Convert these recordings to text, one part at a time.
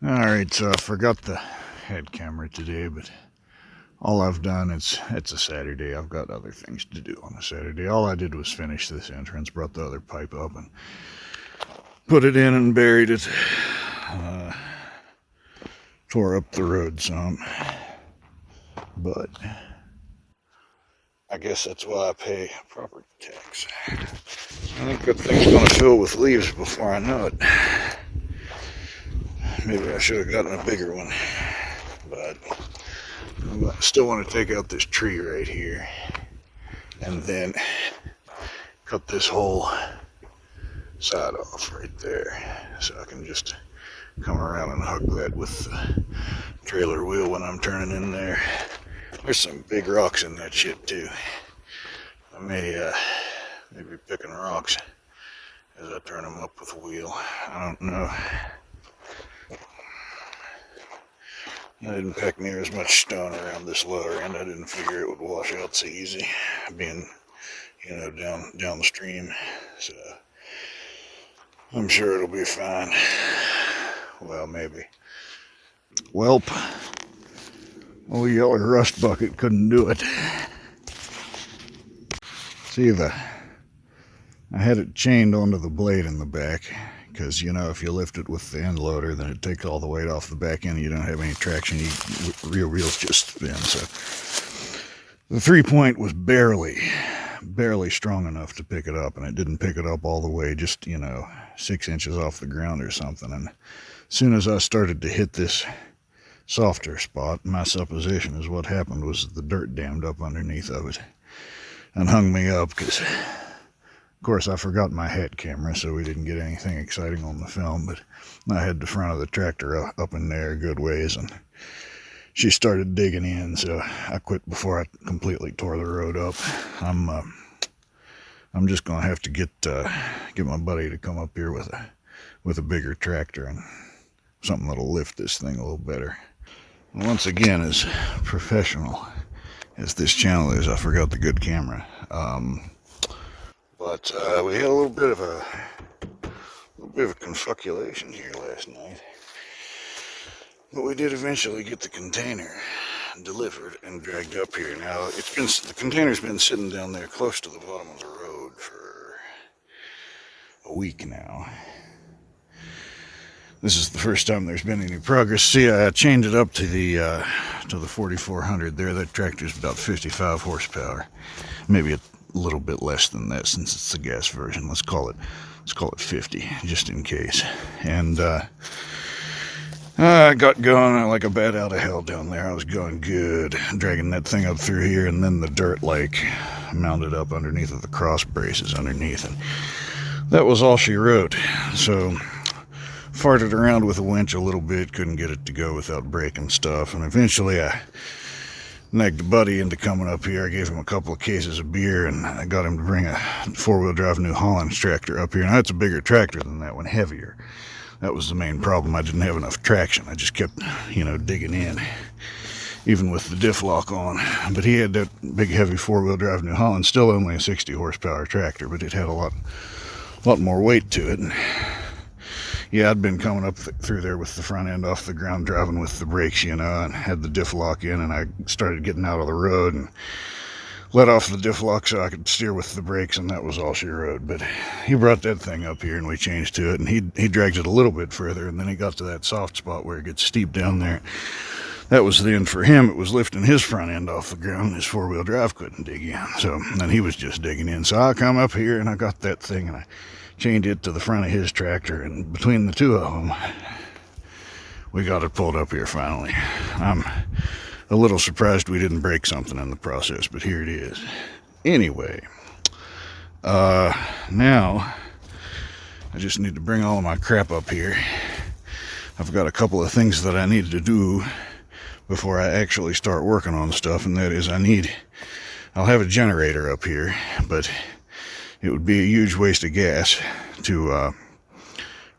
Alright, so I forgot the head camera today, but all I've done is, it's a Saturday, I've got other things to do on a Saturday. All I did was finish this entrance, brought the other pipe up and put it in and buried it. Tore up the road some, but I guess that's why I pay property tax. I think that thing's gonna fill with leaves before I know it. Maybe I should have gotten a bigger one, but I still want to take out this tree right here and then cut this whole side off right there so I can just come around and hug that with the trailer wheel when I'm turning in there. There's some big rocks in that shit too. I may be picking rocks as I turn them up with the wheel. I don't know. I didn't pack near as much stone around this lower end. I didn't figure it would wash out so easy, being, down the stream. So I'm sure it'll be fine. Well, maybe. Welp. Oh, yellow rust bucket couldn't do it. See, I had it chained onto the blade in the back, because if you lift it with the end loader, then it takes all the weight off the back end. You don't have any traction. Rear wheels just spin. So the 3-point was barely strong enough to pick it up, and it didn't pick it up all the way, just 6 inches off the ground or something. And as soon as I started to hit this softer spot, my supposition is what happened was the dirt dammed up underneath of it and hung me up, because of course I forgot my hat camera, so we didn't get anything exciting on the film. But I had the front of the tractor up in there a good ways, and she started digging in, so I quit before I completely tore the road up. I'm just gonna have to get my buddy to come up here with a bigger tractor and something that'll lift this thing a little better. Once again, as professional as this channel is, I forgot the good camera. But we had a little bit of a confuculation here last night. But we did eventually get the container delivered and dragged up here. Now the container's been sitting down there close to the bottom of the road for a week now. This is the first time there's been any progress. See, I chained it up to the 4400 there. That tractor's about 55 horsepower, maybe a little bit less than that since it's the gas version. Let's call it 50, just in case. And I got going like a bat out of hell down there. I was going good, dragging that thing up through here, and then the dirt mounted up underneath of the cross braces underneath, and that was all she wrote. So farted around with a winch a little bit, couldn't get it to go without breaking stuff, and eventually I nagged a buddy into coming up here. I gave him a couple of cases of beer, and I got him to bring a 4-wheel drive New Holland tractor up here. Now, it's a bigger tractor than that one, heavier. That was the main problem. I didn't have enough traction. I just kept, digging in, even with the diff lock on. But he had that big, heavy 4-wheel drive New Holland, still only a 60 horsepower tractor, but it had a lot more weight to it. And yeah, I'd been coming up through there with the front end off the ground, driving with the brakes, and had the diff lock in, and I started getting out of the road and let off the diff lock so I could steer with the brakes, and that was all she wrote. But he brought that thing up here, and we changed to it, and he dragged it a little bit further, and then he got to that soft spot where it gets steep down there. That was the end for him. It was lifting his front end off the ground. His 4-wheel drive couldn't dig in, so then he was just digging in. So I come up here, and I got that thing, and I chained it to the front of his tractor, and between the two of them, we got it pulled up here finally. I'm a little surprised we didn't break something in the process, but here it is. Anyway, now I just need to bring all of my crap up here. I've got a couple of things that I need to do before I actually start working on stuff, and that is I'll have a generator up here, but it would be a huge waste of gas to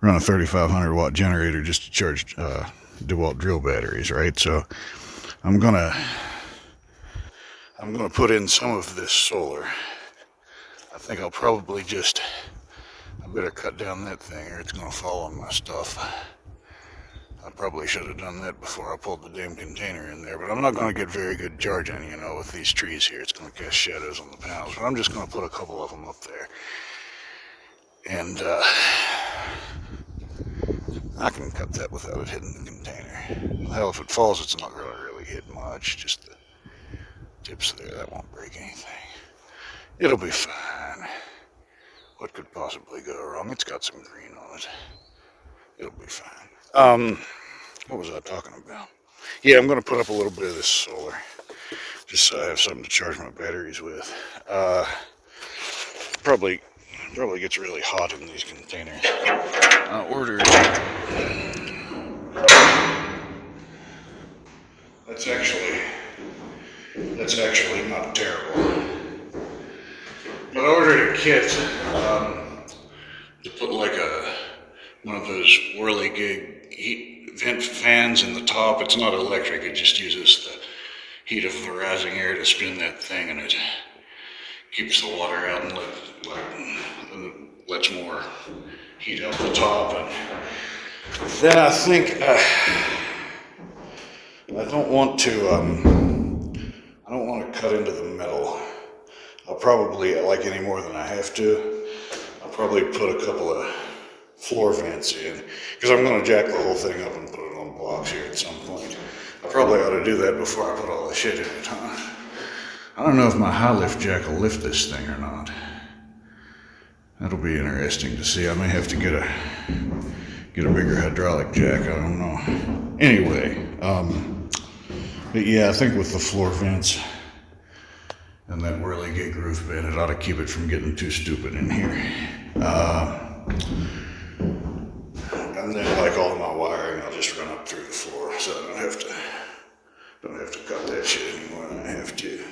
run a 3500 watt generator just to charge DeWalt drill batteries, right? So I'm gonna put in some of this solar. I think I'll probably I better cut down that thing or it's gonna fall on my stuff. probably should have done that before I pulled the damn container in there, but I'm not going to get very good charging, you know, with these trees here. It's going to cast shadows on the panels, but I'm just going to put a couple of them up there. And I can cut that without it hitting the container. Hell, if it falls, it's not going to really hit much. Just the tips there, that won't break anything. It'll be fine. What could possibly go wrong? It's got some green on it. It'll be fine. What was I talking about? Yeah, I'm going to put up a little bit of this solar, just so I have something to charge my batteries with. Probably gets really hot in these containers. I ordered. That's actually not terrible. But I ordered a kit to put like one of those whirligig heat vent fans in the top. It's not electric, it just uses the heat of the rising air to spin that thing, and it keeps the water out and lets more heat out the top. And then I think I don't want to cut into the metal. I'll probably, like any more than I have to, I'll probably put a couple of floor vents in, because I'm going to jack the whole thing up and put it on blocks here at some point. I probably ought to do that before I put all the shit in it, huh? I don't know if my high lift jack will lift this thing or not. That'll be interesting to see. I may have to get a bigger hydraulic jack, I don't know. Anyway, but yeah, I think with the floor vents and that whirligig roof vent, it ought to keep it from getting too stupid in here. And then, like all of my wiring, I'll just run up through the floor, so I don't have to cut that shit anymore than I have to.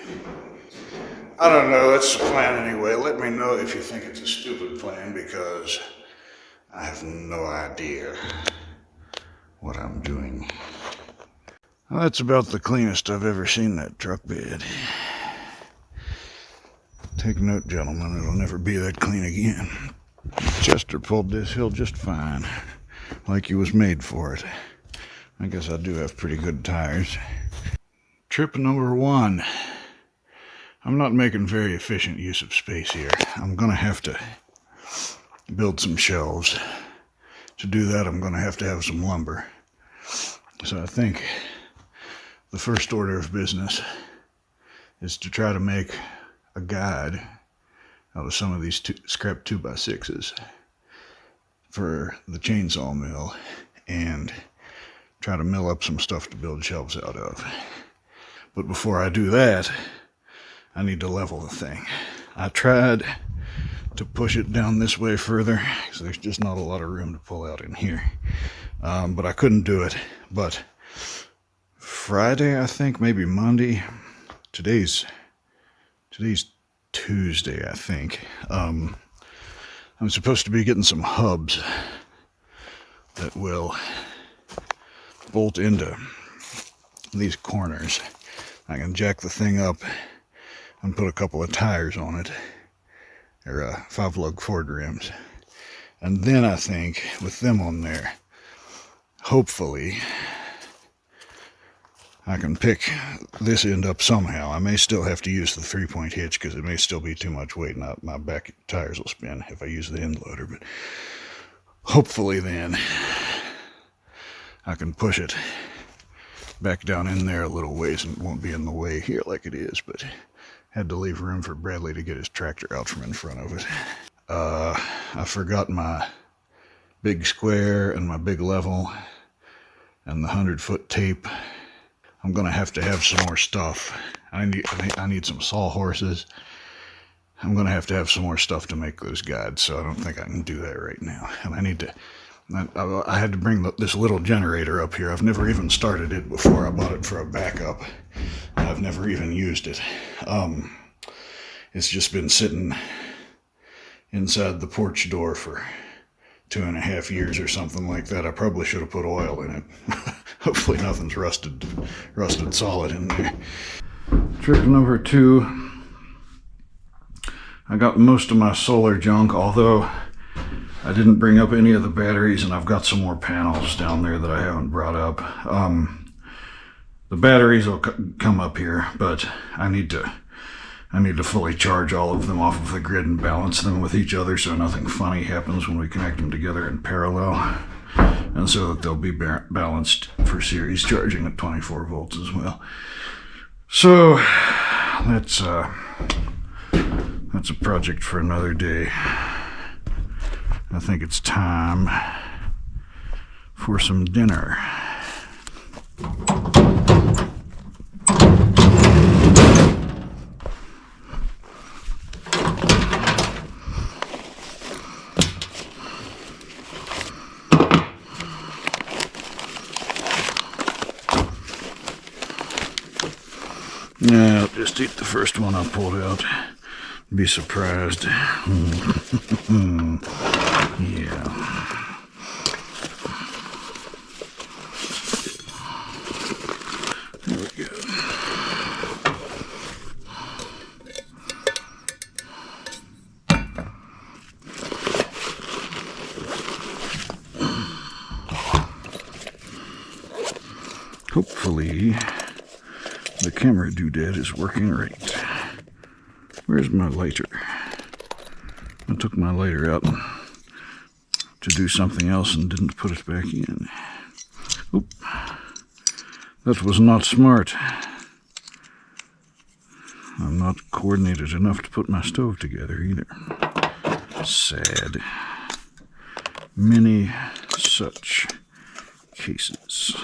I don't know, that's the plan anyway. Let me know if you think it's a stupid plan, because I have no idea what I'm doing. Well, that's about the cleanest I've ever seen that truck bed. Take note, gentlemen, it'll never be that clean again. Chester pulled this hill just fine, like he was made for it. I guess I do have pretty good tires. Trip number 1. I'm not making very efficient use of space here. I'm going to have to build some shelves. To do that, I'm going to have some lumber. So I think the first order of business is to try to make a guide out of some of these scrap 2x6s for the chainsaw mill, and try to mill up some stuff to build shelves out of. But before I do that, I need to level the thing. I tried to push it down this way further, so there's just not a lot of room to pull out in here. But I couldn't do it. But Friday, I think, maybe Monday. Today's Tuesday, I think. I'm supposed to be getting some hubs that will bolt into these corners. I can jack the thing up and put a couple of tires on it, or 5-lug Ford rims. And then I think, with them on there, hopefully I can pick this end up somehow. I may still have to use the 3-point hitch, because it may still be too much weight, and my back tires will spin if I use the end loader. But hopefully then I can push it back down in there a little ways, and it won't be in the way here like it is. But had to leave room for Bradley to get his tractor out from in front of it. I forgot my big square and my big level and the 100-foot tape. I'm gonna have some more stuff. I need some sawhorses. I'm gonna have some more stuff to make those guides, so I don't think I can do that right now. And I had to bring this little generator up here. I've never even started it before. I bought it for a backup. I've never even used it. It's just been sitting inside the porch door for 2.5 years or something like that. I probably should have put oil in it. Hopefully nothing's rusted solid in there. Trick number 2. I got most of my solar junk, although I didn't bring up any of the batteries, and I've got some more panels down there that I haven't brought up. The batteries will come up here, but I need to fully charge all of them off of the grid and balance them with each other so nothing funny happens when we connect them together in parallel, and so that they'll be balanced for series charging at 24 volts as well. So that's a project for another day. I think it's time for some dinner. Yeah, I'll just eat the first one I pulled out. Be surprised. Yeah. There we go. Hopefully the camera doodad is working right. Where's my lighter? I took my lighter out to do something else and didn't put it back in. Oop. That was not smart. I'm not coordinated enough to put my stove together either. Sad. Many such cases.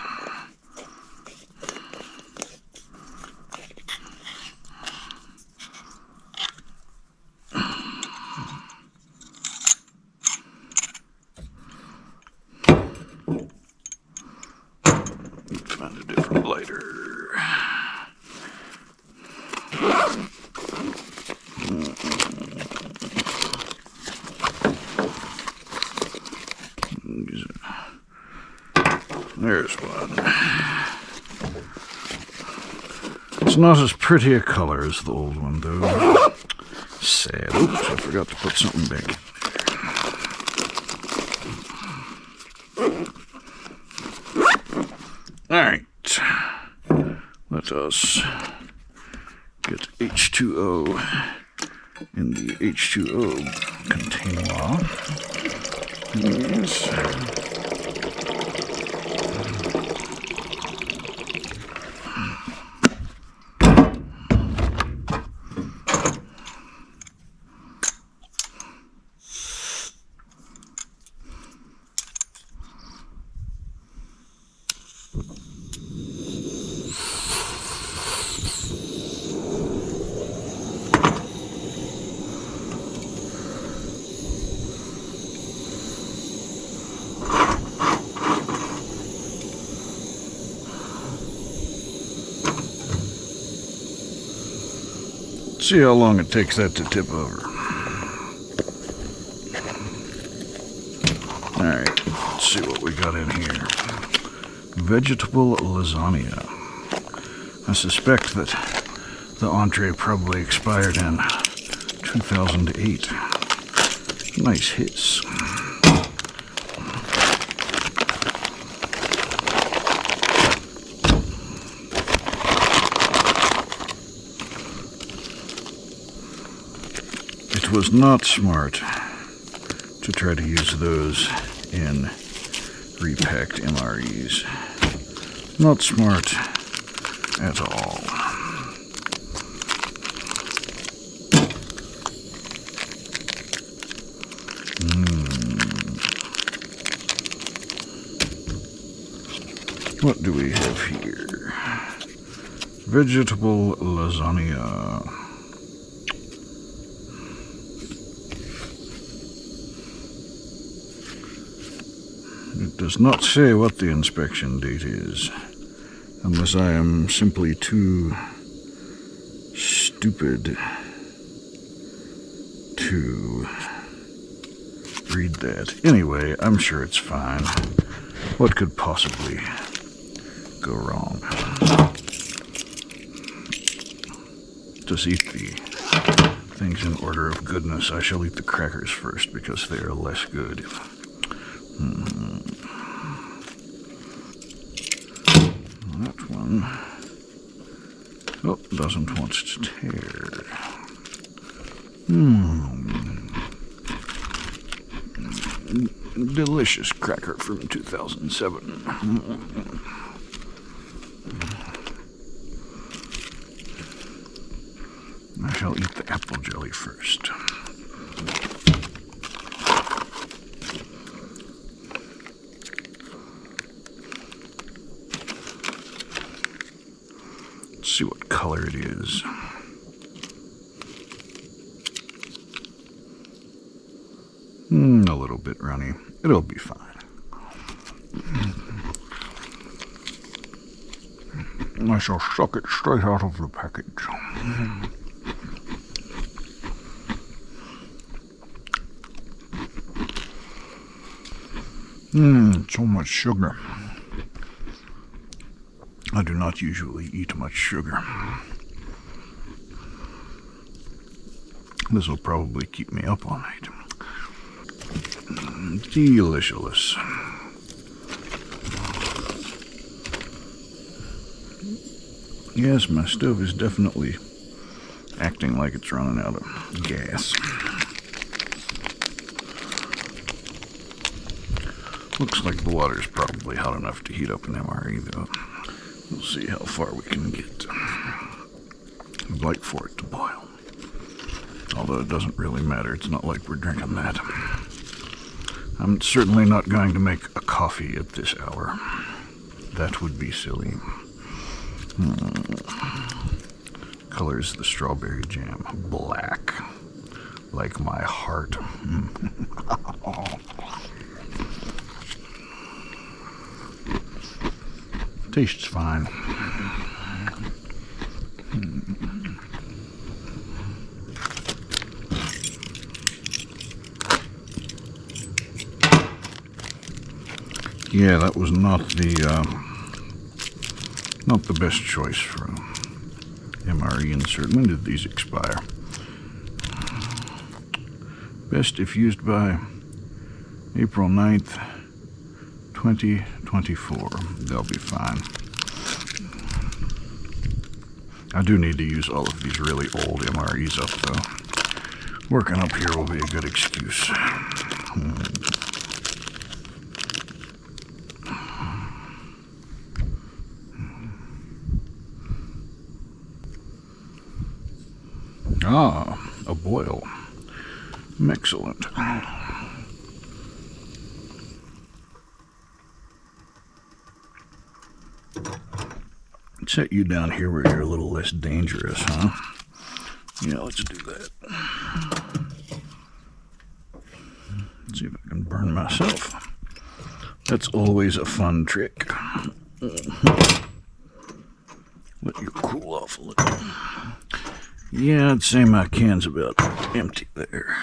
Find a different lighter. There's one. It's not as pretty a color as the old one, though. Sad. Oops, I forgot to put something back in there. Alright. Let us get H2O in the H2O container. Yes. See how long it takes that to tip over. Alright, let's see what we got in here. Vegetable lasagna. I suspect that the entree probably expired in 2008. Nice hiss. It was not smart to try to use those in repacked MREs. Not smart at all. What do we have here? Vegetable lasagna. It does not say what the inspection date is, unless I am simply too stupid to read that. Anyway, I'm sure it's fine. What could possibly go wrong? Just eat the things in order of goodness. I shall eat the crackers first because they are less good. That one, oh, doesn't want to tear. Delicious cracker from 2007. I shall eat the apple jelly first. Let's see what color it is. A little bit runny. It'll be fine. I shall suck it straight out of the package. So much sugar. I do not usually eat much sugar. This will probably keep me up all night. Delicious. Yes, my stove is definitely acting like it's running out of gas. Looks like the water's probably hot enough to heat up an MRE, though. We'll see how far we can get. I'd like for it to boil. Although it doesn't really matter. It's not like we're drinking that. I'm certainly not going to make a coffee at this hour. That would be silly. Colors the strawberry jam black, like my heart. Tastes fine. Yeah, that was not the best choice for an MRE insert. When did these expire? Best if used by April 9th, 2024. They'll be fine. I do need to use all of these really old MREs up, though. Working up here will be a good excuse. Ah, a boil. Excellent. Set you down here where you're a little less dangerous, huh? Yeah, let's do that. Let's see if I can burn myself. That's always a fun trick. Let you cool off a little. Yeah, I'd say my can's about empty there.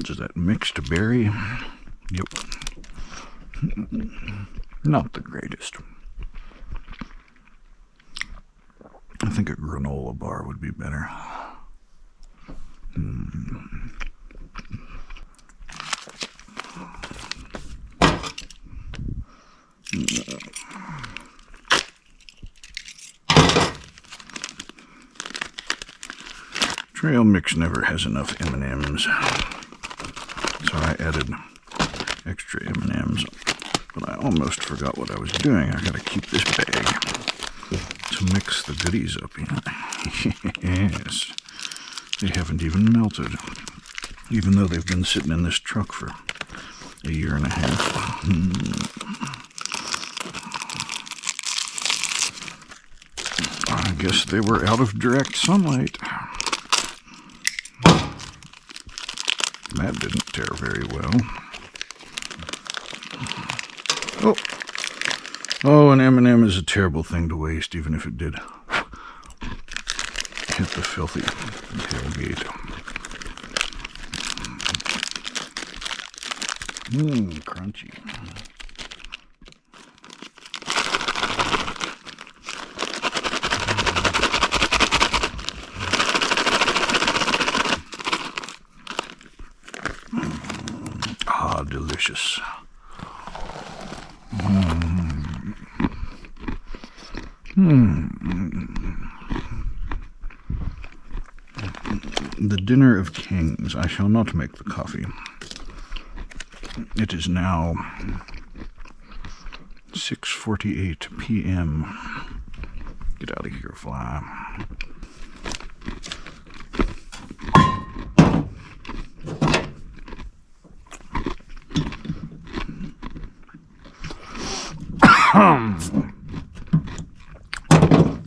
Is that mixed berry? Yep. Not the greatest. I think a granola bar would be better. Trail mix never has enough M&Ms, so I added extra M&Ms, but I almost forgot what I was doing. I gotta keep this bag to mix the goodies up in. Yes, they haven't even melted, even though they've been sitting in this truck for a year and a half. I guess they were out of direct sunlight. That didn't tear very well. Oh, an M&M is a terrible thing to waste, even if it did hit the filthy tailgate. Crunchy. Ah, delicious. The dinner of kings. I shall not make the coffee. It is now 6:48 p.m. Get out of here, fly.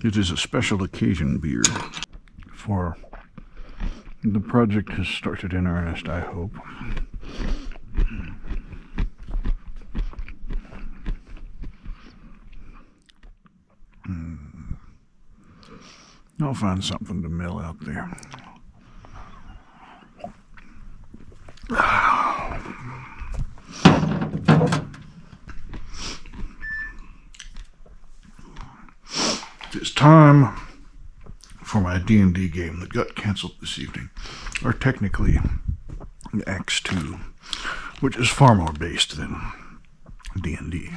It is a special occasion beer, for the project has started in earnest, I hope. I'll find something to mill out there. It's time for my D&D game that got canceled this evening, or technically Acts 2, which is far more based than D&D.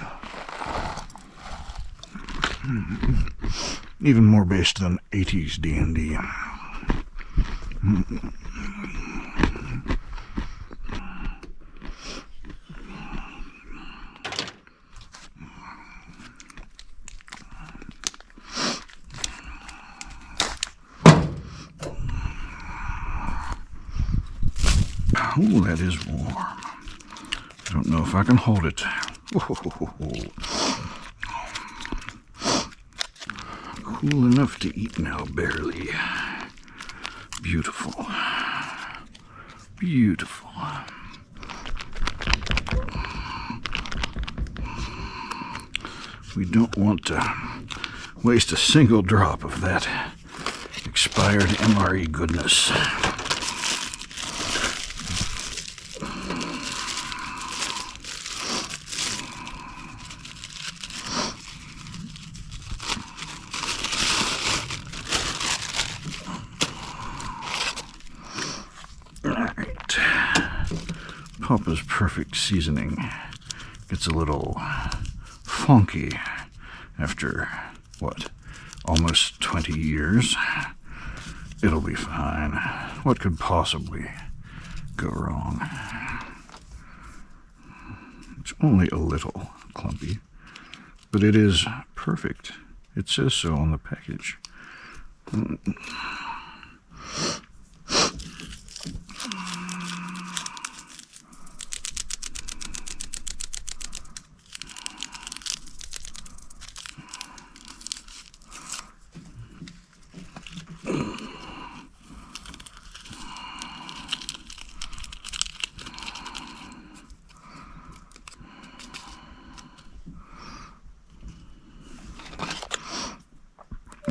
Even more based than 80s D&D. Ooh, that is warm. I don't know if I can hold it. Cool enough to eat now, barely. Beautiful. Beautiful. We don't want to waste a single drop of that expired MRE goodness. Papa's perfect seasoning gets a little funky after, what, almost 20 years? It'll be fine. What could possibly go wrong? It's only a little clumpy, but it is perfect. It says so on the package.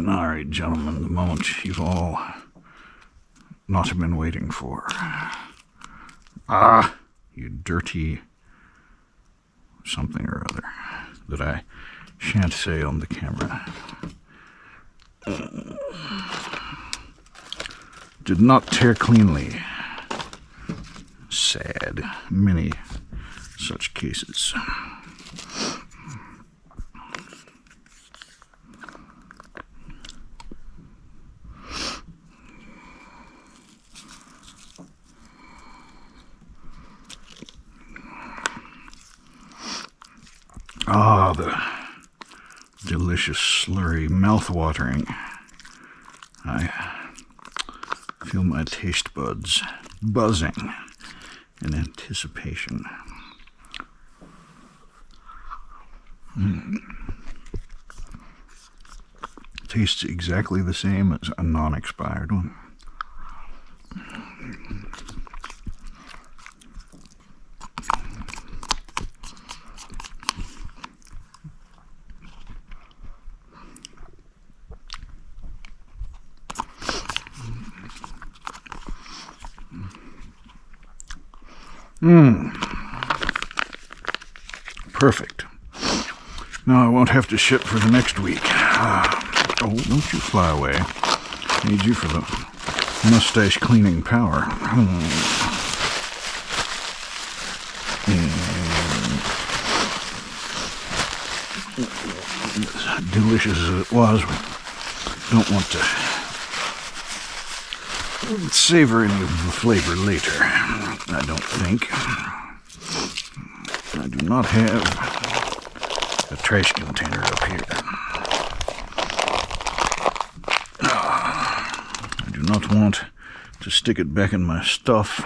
All right, gentlemen, the moment you've all not been waiting for. Ah, you dirty something or other that I shan't say on the camera. Did not tear cleanly. Sad. Many such cases. Ah, the delicious, slurry, mouth-watering. I feel my taste buds buzzing in anticipation. Tastes exactly the same as a non-expired one. Perfect. Now I won't have to shit for the next week. Oh, don't you fly away. I need you for the mustache cleaning power. As delicious as it was, we don't want to savor any of the flavor later, I don't think. I do not have a trash container up here. I do not want to stick it back in my stuff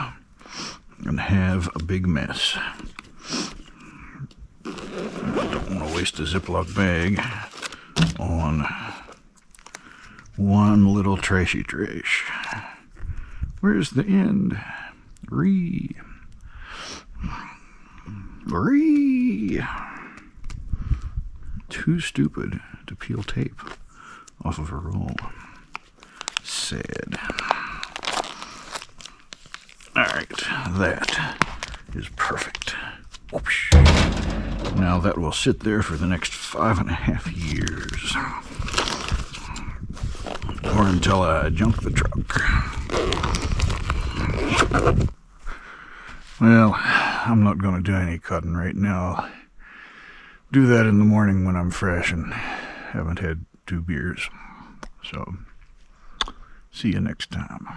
and have a big mess. I don't want to waste a Ziploc bag on one little trashy trash. Where's the end? Too stupid to peel tape off of a roll. Sad. Alright, that is perfect. Whoosh. Now that will sit there for the next 5.5 years. Or until I junk the truck. Well, I'm not going to do any cutting right now. I'll do that in the morning when I'm fresh and haven't had 2 beers. So, see you next time.